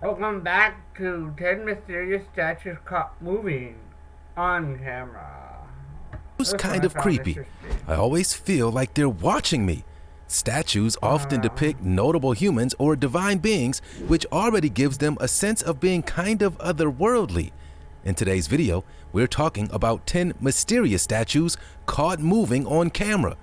Welcome back to 10 Mysterious Statues Caught Moving on Camera. It's This one kind I of found creepy. interesting. I always feel like they're watching me. Statues often depict notable humans or divine beings, which already gives them a sense of being kind of otherworldly. In today's video, we're talking about 10 mysterious statues caught moving on camera.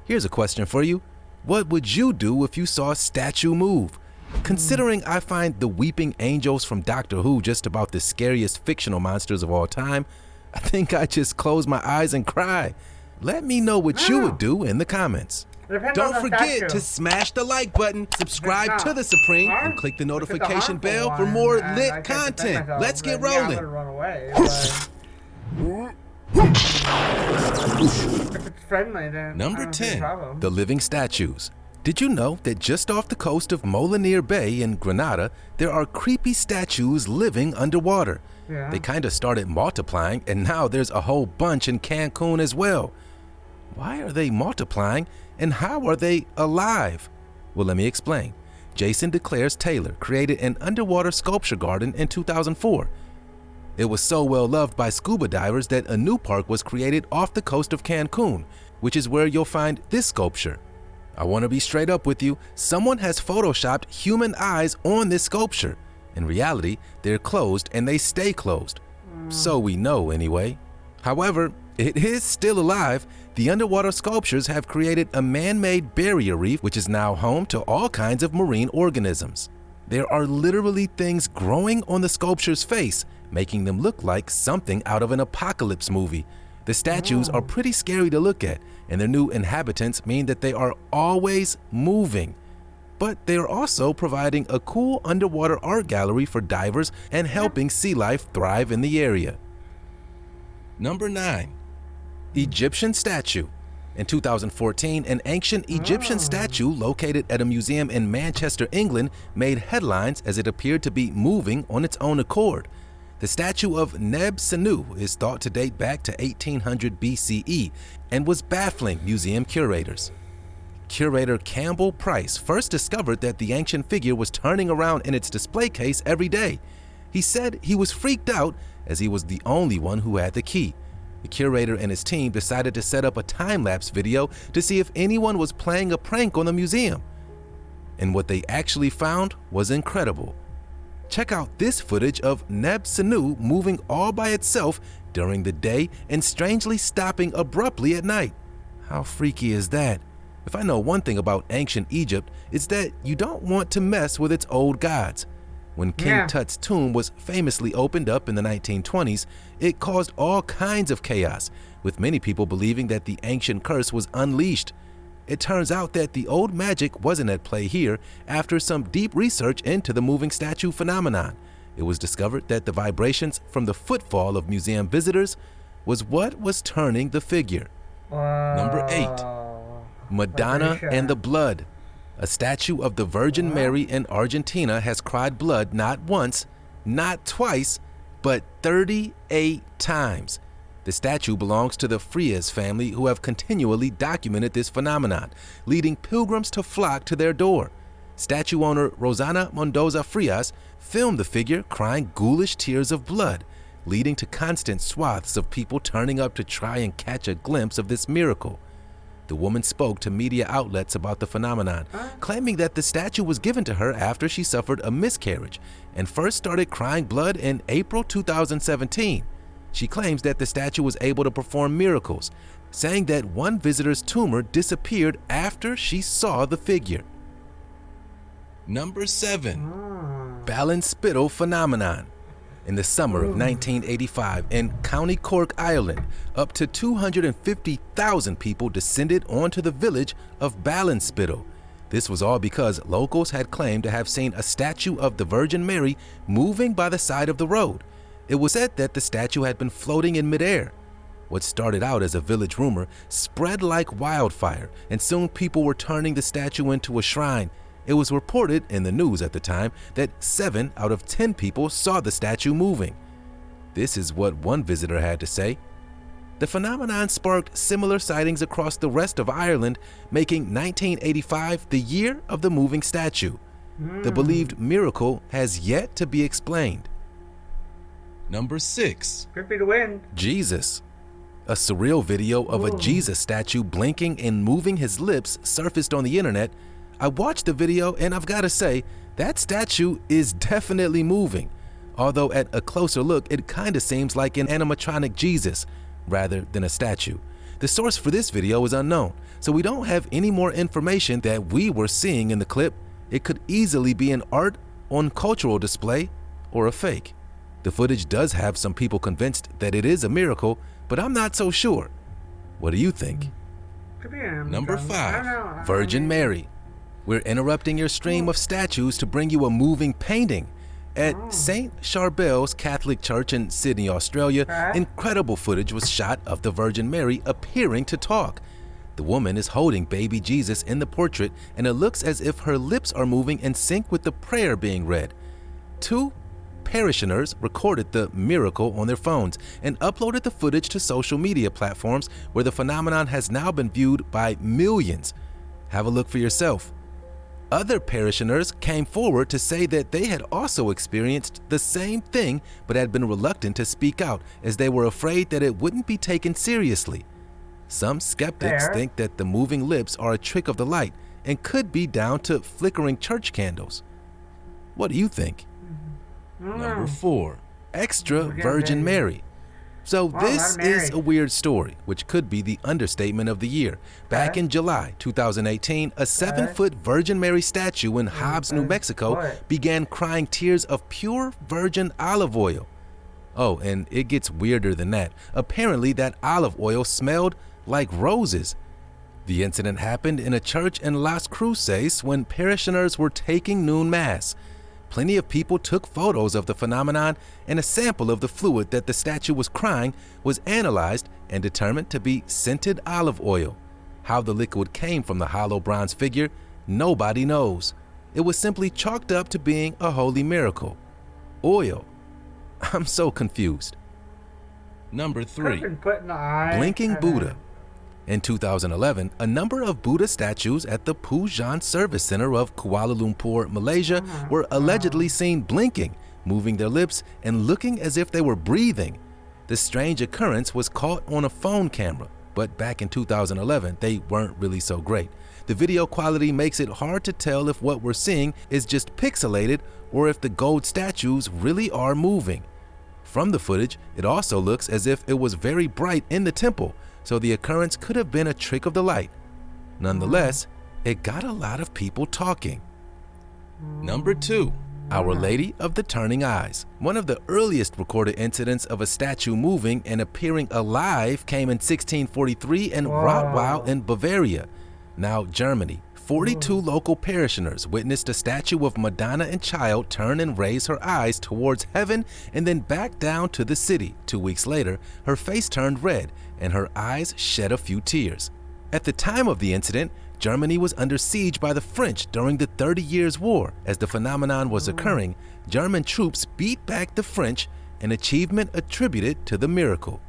Here's a question for you. What would you do if you saw a statue move? Considering I find the weeping angels from Doctor Who just about the scariest fictional monsters of all time, I think I'd just close my eyes and cry. Let me know what you would do in the comments. Depends on Don't the forget statue. to smash the like button, subscribe to the Supreme, and click the Look at notification harmful bell for one, more and I lit can't defend content. myself, Let's get then, yeah, I'm rolling. gonna run away, but if it's friendly, then Number I don't see a 10, problem. the living statues. Did you know that just off the coast of Molinear Bay in Grenada, there are creepy statues living underwater? Yeah. They kind of started multiplying, and now there's a whole bunch in Cancun as well. Why are they multiplying, and how are they alive? Well, let me explain. Jason Declares Taylor created an underwater sculpture garden in 2004. It was so well loved by scuba divers that a new park was created off the coast of Cancun, which is where you'll find this sculpture. I want to be straight up with you. Someone has photoshopped human eyes on this sculpture. In reality, they're closed and they stay closed. So we know anyway. However, it is still alive. The underwater sculptures have created a man-made barrier reef which is now home to all kinds of marine organisms. There are literally things growing on the sculpture's face, making them look like something out of an apocalypse movie. The statues are pretty scary to look at, and their new inhabitants mean that they are always moving. But they are also providing a cool underwater art gallery for divers and helping sea life thrive in the area. Number 9. Egyptian statue. In 2014, an ancient Egyptian statue located at a museum in Manchester, England, made headlines as it appeared to be moving on its own accord. The statue of Neb-Senu is thought to date back to 1800 BCE and was baffling museum curators. Curator Campbell Price first discovered that the ancient figure was turning around in its display case every day. He said he was freaked out as he was the only one who had the key. The curator and his team decided to set up a time-lapse video to see if anyone was playing a prank on the museum. And what they actually found was incredible. Check out this footage of Neb-Senu moving all by itself during the day and strangely stopping abruptly at night. How freaky is that? If I know one thing about ancient Egypt, it's that you don't want to mess with its old gods. When King Tut's tomb was famously opened up in the 1920s, it caused all kinds of chaos, with many people believing that the ancient curse was unleashed. It turns out that the old magic wasn't at play here. After some deep research into the moving statue phenomenon, it was discovered that the vibrations from the footfall of museum visitors was what was turning the figure. Number 8. Madonna and the Blood. A statue of the Virgin Mary in Argentina has cried blood not once, not twice, but 38 times. The statue belongs to the Frias family, who have continually documented this phenomenon, leading pilgrims to flock to their door. Statue owner Rosana Mendoza Frias filmed the figure crying ghoulish tears of blood, leading to constant swaths of people turning up to try and catch a glimpse of this miracle. The woman spoke to media outlets about the phenomenon, claiming that the statue was given to her after she suffered a miscarriage and first started crying blood in April 2017. She claims that the statue was able to perform miracles, saying that one visitor's tumor disappeared after she saw the figure. Number 7. Spittle phenomenon. In the summer of 1985 in County Cork, Ireland, up to 250,000 people descended onto the village of Spittle. This was all because locals had claimed to have seen a statue of the Virgin Mary moving by the side of the road. It was said that the statue had been floating in midair. What started out as a village rumor spread like wildfire, and soon people were turning the statue into a shrine. It was reported in the news at the time that 7 out of 10 people saw the statue moving. This is what one visitor had to say. The phenomenon sparked similar sightings across the rest of Ireland, making 1985 the year of the moving statue. The believed miracle has yet to be explained. Number 6. Could be the wind. Jesus. A surreal video of a Jesus statue blinking and moving his lips surfaced on the internet. I watched the video and I've got to say, that statue is definitely moving. Although at a closer look, it kinda seems like an animatronic Jesus rather than a statue. The source for this video is unknown, so we don't have any more information that we were seeing in the clip. It could easily be an art on cultural display or a fake. The footage does have some people convinced that it is a miracle, but I'm not so sure. What do you think? Could be an Number animatronic. 5. I don't know. Virgin Mary. We're interrupting your stream of statues to bring you a moving painting. At St. Charbel's Catholic Church in Sydney, Australia, incredible footage was shot of the Virgin Mary appearing to talk. The woman is holding baby Jesus in the portrait, and it looks as if her lips are moving in sync with the prayer being read. 2 parishioners recorded the miracle on their phones and uploaded the footage to social media platforms where the phenomenon has now been viewed by millions. Have a look for yourself. Other parishioners came forward to say that they had also experienced the same thing but had been reluctant to speak out as they were afraid that it wouldn't be taken seriously. Some skeptics think that the moving lips are a trick of the light and could be down to flickering church candles. What do you think? Number 4. Extra Virgin Mary. So this is a weird story, which could be the understatement of the year. Back in July 2018, a 7-foot Virgin Mary statue in Hobbs, New Mexico began crying tears of pure virgin olive oil. Oh, and it gets weirder than that. Apparently that olive oil smelled like roses. The incident happened in a church in Las Cruces when parishioners were taking noon mass. Plenty of people took photos of the phenomenon, and a sample of the fluid that the statue was crying was analyzed and determined to be scented olive oil. How the liquid came from the hollow bronze figure, nobody knows. It was simply chalked up to being a holy miracle. Oil. I'm so confused. Number 3. Blinking Buddha. In 2011, a number of Buddha statues at the Pujan Service Center of Kuala Lumpur, Malaysia, were allegedly seen blinking, moving their lips, and looking as if they were breathing. The strange occurrence was caught on a phone camera, but back in 2011, they weren't really so great. The video quality makes it hard to tell if what we're seeing is just pixelated or if the gold statues really are moving. From the footage, it also looks as if it was very bright in the temple, so the occurrence could have been a trick of the light. Nonetheless, it got a lot of people talking. Number 2. Our Lady of the Turning Eyes. One of the earliest recorded incidents of a statue moving and appearing alive came in 1643 in Rottweil in Bavaria, now Germany. 42 local parishioners witnessed a statue of Madonna and child turn and raise her eyes towards heaven and then back down to the city. 2 weeks later, her face turned red and her eyes shed a few tears. At the time of the incident, Germany was under siege by the French during the 30 Years' War. As the phenomenon was occurring, German troops beat back the French, an achievement attributed to the miracle.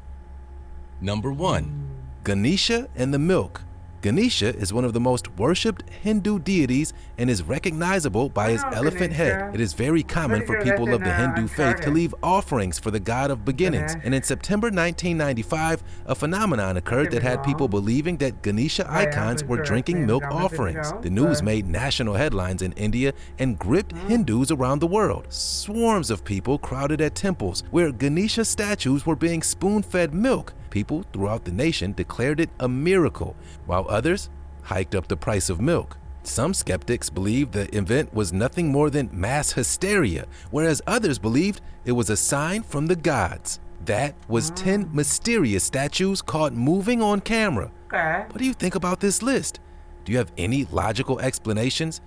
Number 1. Ganesha and the milk. Ganesha is one of the most worshipped Hindu deities and is recognizable by his elephant head. It is very common for people of the Hindu faith to leave offerings for the god of beginnings. And in September 1995, a phenomenon occurred that had people believing that Ganesha icons were drinking milk offerings. The news made national headlines in India and gripped Hindus around the world. Swarms of people crowded at temples where Ganesha statues were being spoon-fed milk. People throughout the nation declared it a miracle, while others hiked up the price of milk. Some skeptics believed the event was nothing more than mass hysteria, whereas others believed it was a sign from the gods. That was 10 mysterious statues caught moving on camera. What do you think about this list? Do you have any logical explanations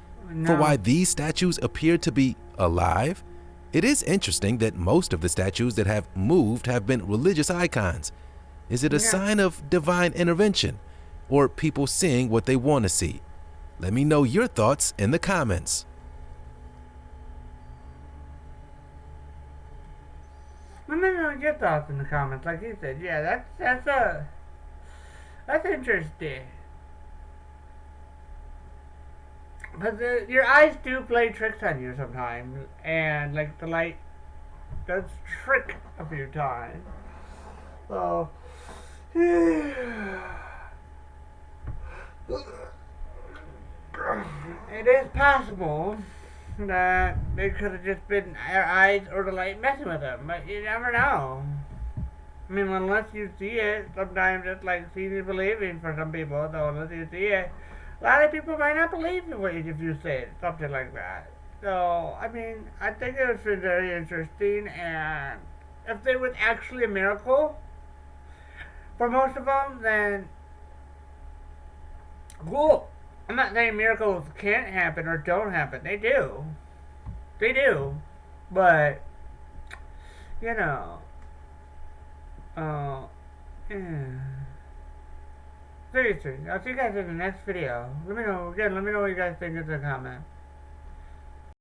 for why these statues appear to be alive? It is interesting that most of the statues that have moved have been religious icons. Is it a sign of divine intervention or people seeing what they want to see? Let me know your thoughts in the comments. Let me know your thoughts in the comments. Like you said, yeah, that's interesting. But your eyes do play tricks on you sometimes, and like the light does trick a few times. So, it is possible that it could have just been our eyes or the light messing with them, but you never know. I mean, unless you see it, sometimes it's like seeing is believing for some people, though, unless you see it. A lot of people might not believe you if you say it, something like that. So, I mean, I think it was very interesting, and if it was actually a miracle for most of them, then cool. I'm not saying miracles can't happen or don't happen. They do. They do. But, you know, yeah. Seriously, I'll see you guys in the next video. Let me know what you guys think in the comments.